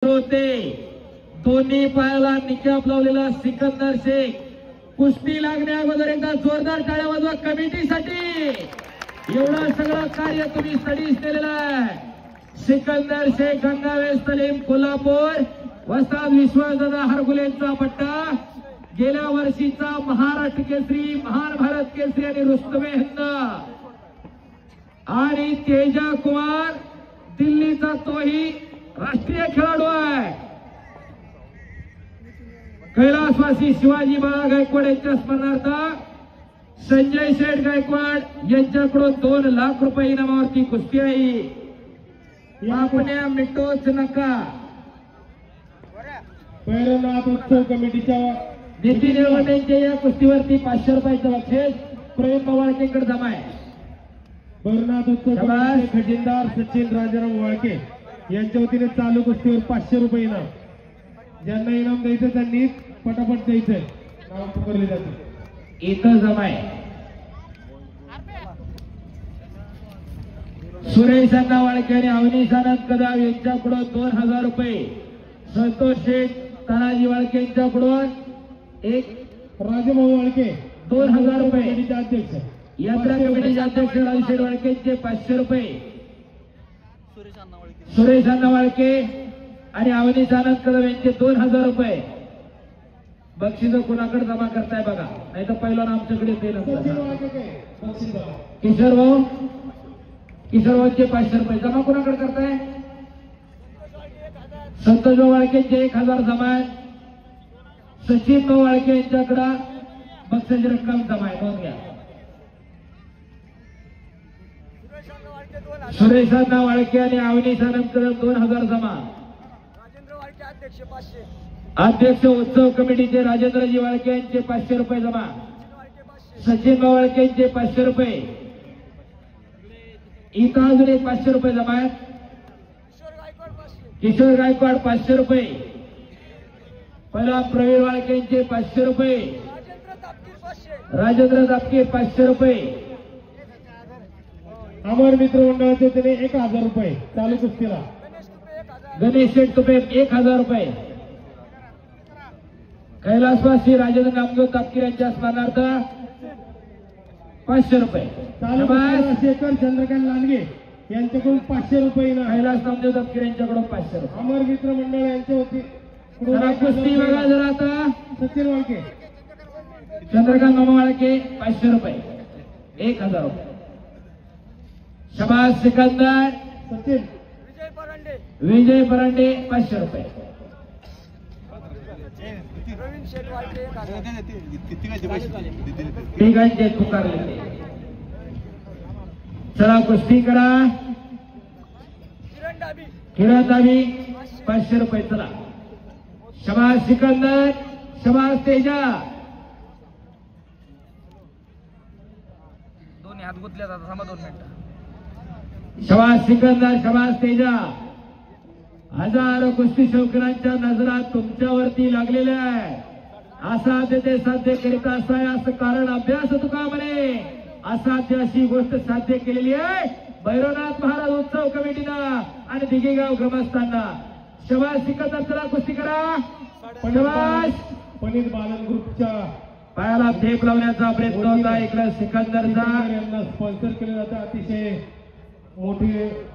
होते दोन्ही पायाला निकाप लावलेला सिकंदर शेख कुस्ती लागण्या अगोदर एकदा जोरदार टाळ्या वाजवा कमिटीसाठी। एवढं सगळं कार्य तुम्ही स्टडीज केलेलं आहे। सिकंदर शेख गंगावे सलीम कोल्हापूर वस्ताद विश्वासदादा हरगुलेंचा पट्टा गेल्या वर्षीचा महाराष्ट्र केसरी महान भारत केसरी आणि रुस्तमे हिंद आणि तेजा कुमार दिल्लीचा तोही राष्ट्रीय खेळाडू आहे। कैलासवासी शिवाजी बाळा गायकवाड यांच्या स्मरणार्थ संजय शेठ गायकवाड यांच्याकडून 2 लाख रुपये इनामावरती कुस्ती आहे। आपल्या मिठोच नका भैरवनाथ उत्सव कमिटीच्या नितीन येवलेंच्या या कुस्तीवरती 500 रुपयाचं बक्षीस प्रवीण पवाळकेकडे जमा आहे। भैरवनाथ उत्सव कमिटीचे खजिनदार सचिन राजाराम वाळके यांच्या वतीने चालू कुस्तीवर 500 रुपये इनाम। ज्यांना इनाम द्यायचं त्यांनी पटापट द्यायचंय, नाव पुकारले जाते इथं जमा आहे। सुरेश अण्णा वाळके आणि अवनीश आनंद कदम यांच्याकडून 2000 रुपये, संतोष शेठ तानाजी वाळके यांच्याकडून राजभाऊ वाळके 2000 रुपये, कमिटीचे अध्यक्ष यात्रा कमिटीचे अध्यक्ष राजशेठ वाळकेंचे 500 रुपये, सुरेश अण्णा वाळके आणि अवनीश आनंद कदम यांचे 2000 रुपये बक्षीस कोणाकडे जमा करताय बघा, नाही तर पहिला आमच्याकडे किशोर भाऊचे 500 रुपये जमा कोणाकडे करताय? संतोष वाळकेंचे 1000 जमा आहे। सचिन वाळके यांच्याकडे बक्षीस रक्कम जमा आहे, नोंद घ्या। सुरेश अण्णा वाळके आणि अवनीश आनंद कदम 2000 जमा। अध्यक्ष उत्सव कमिटीचे राजेंद्रजी वाळके यांचे 500 रुपये जमा। सचिन वाळके यांचे 500 रुपये, इथं अजून एक 500 रुपये जमा आहेत। किशोर गायकवाड 500 रुपये, पहिला प्रवीण वाळके यांचे 500 रुपये, राजेंद्र दापके 500 रुपये, अमर मित्र मंडळाचे वतीने 1000 रुपये चालू कुस्तीला। गणेश शेठ तुपे 1000 रुपये, कैलासवासी राजेंद्र नामदेव तापकीर यांच्या स्मरणार्थ 500 रुपये। शेखर चंद्रकांत लांडगे यांच्याकडून 500 रुपये इनाम। कैलास नामदेव तापकीर यांच्याकडून 500 रुपये। अमर मित्र मंडळ यांच्या वतीने कुस्ती बघा जरा आता। सचिन वाळके चंद्रकांत मामा वाळके 500 रुपये, 1000 रुपये। शबाज सिकंदर सचिन विजय परांडे 500 रुपये। तिघांचे पुकारले। चला कुस्ती करा। किरण दाबी 500 रुपये। चला शबाज सिकंदर, शबाज तेजा, दोन्ही हात गुंतले जातात, थांबा 2 मिनिटं। शबाज सिकंदर, शबाज तेजा, हजारो कुस्ती शौकीनांच्या नजरा तुमच्यावरती लागलेल्या आहे। असाध्य ते साध्य करीत असाय असं कारण अभ्यास तुका म्हणे। असाध्य अशी गोष्ट साध्य केलेली आहे भैरवनाथ महाराज उत्सव कमिटीनं आणि दिघेगाव ग्रामस्थांना। शबाज सिकंदर, चला कुस्ती करा। शबाज पणित बालन ग्रुपच्या पायाला थेप लावण्याचा प्रयत्न होता इकडे सिकंदरचा। यांना स्पॉन्सर केलं जातं, अतिशय मोठी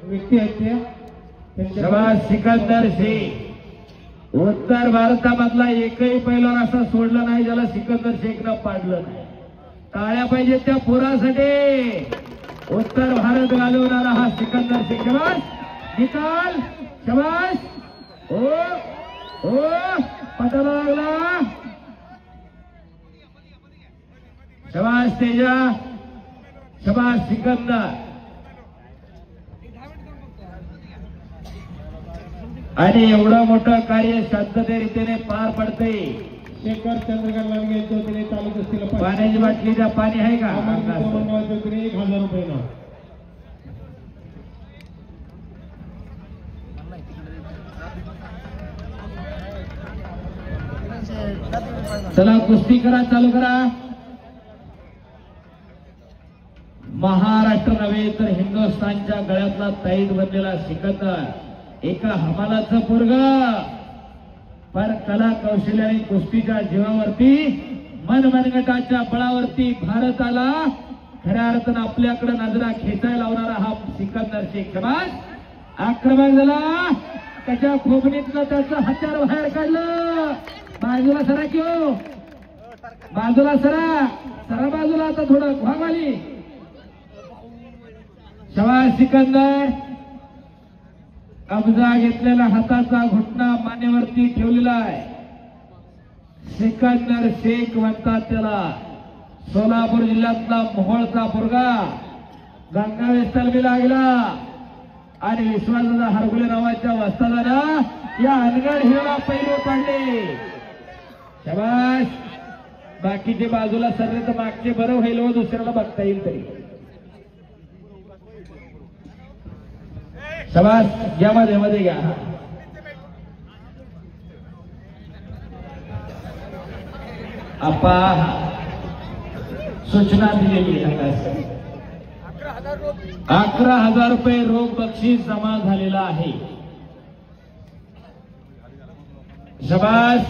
व्यक्ती आहेत ते। शबाज सिकंदर शेख उत्तर भारतामधला एकही पैलवान असा सोडला नाही ज्याला सिकंदर शेखनं पाडलं नाही। टाळ्या पाहिजे त्या पोरासाठी। उत्तर भारत घालवणारा हा सिकंदर शेख। शबाज निकाल, शबाज ओ ओ पटाला लागला। शबाज तेजा, शबाज सिकंदर आणि एवढं मोठं कार्य शांततेरीतीने पार पडते। शेखर चंद्रकांत लांडगे यांच्या वतीने चालू कुस्तीला पाण्याची बाटली द्या, पाणी आहे का? मंडळाच्या वतीने 1000 रुपये इनाम। चला कुस्ती करा, चालू करा। महाराष्ट्र नव्हे तर हिंदुस्थानच्या गळ्यातला तैद बनलेला सिकंदर एका हमालाचं पोरग पर कला कौशल्याने कुस्तीच्या जीवावरती मनमनगटाच्या बळावरती भारताला खऱ्या अर्थानं आपल्याकडे नजरा खेचायला लावणारा हा सिकंदर शेख. शबास, आक्रमक झाला, त्याच्या खोबणीतलं त्याचं हत्यार बाहेर काढलं. बाजूला सरा किंवा बाजूला सरा सरा बाजूला, आता थोडं घाम आली. शबास सिकंदर, कब्जा घेतलेला हाताचा घुटणा मानेवरती ठेवलेला आहे. सिकंदर शेख म्हणतात त्याला. सोलापूर जिल्ह्यातला मोहोळचा पोरगा, गंगावेस तलबी लागला आणि विश्वासदादा हरगुले नावाच्या वस्तादानं या अनगड हिरोला पहिले पाडले. शबास, बाकीचे बाजूला सरले तर मागचे बरं होईल व दुसऱ्याला बघता येईल तरी. शबास, घ्या मध्ये घ्या. आपा सूचना दिलेली आहे. 11,000 रुपये रोख बक्षीस जमा झालेला आहे. शबास,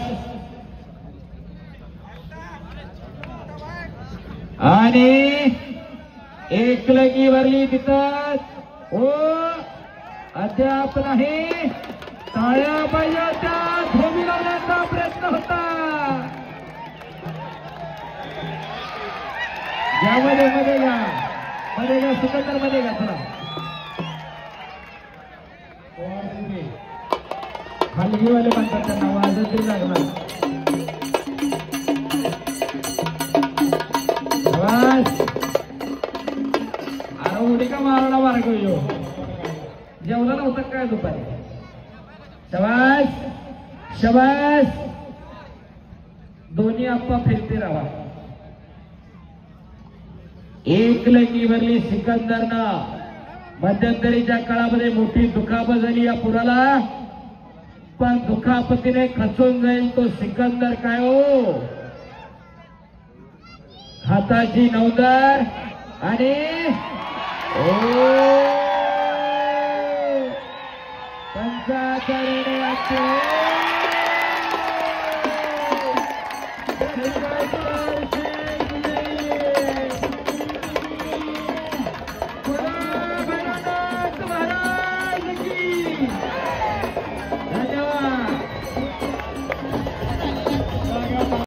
आणि एकलगी भरली तिथं. हो, अद्याप नाही. टाळ्या पाहिजे, त्या धोबी लावण्याचा प्रयत्न होता. मध्ये घ्या सिकंदर, मध्ये घ्या थोडा. हलगीवाले म्हणतात त्यांना, वाजत तरी लागणार. अरे उडी का मारला मार्ग यो, जेवला नव्हता काय दुपारी. शबास शबास, दोन्ही आप्पा फिरते राहा. एकलगी भरली सिकंदरनं. मध्यंतरीच्या काळामध्ये मोठी दुखापत झाली या पुराला, पण दुखापतीने खचून जाईल तो सिकंदर काय हो. हाताची नौदर आणि पंचाचा निर्णय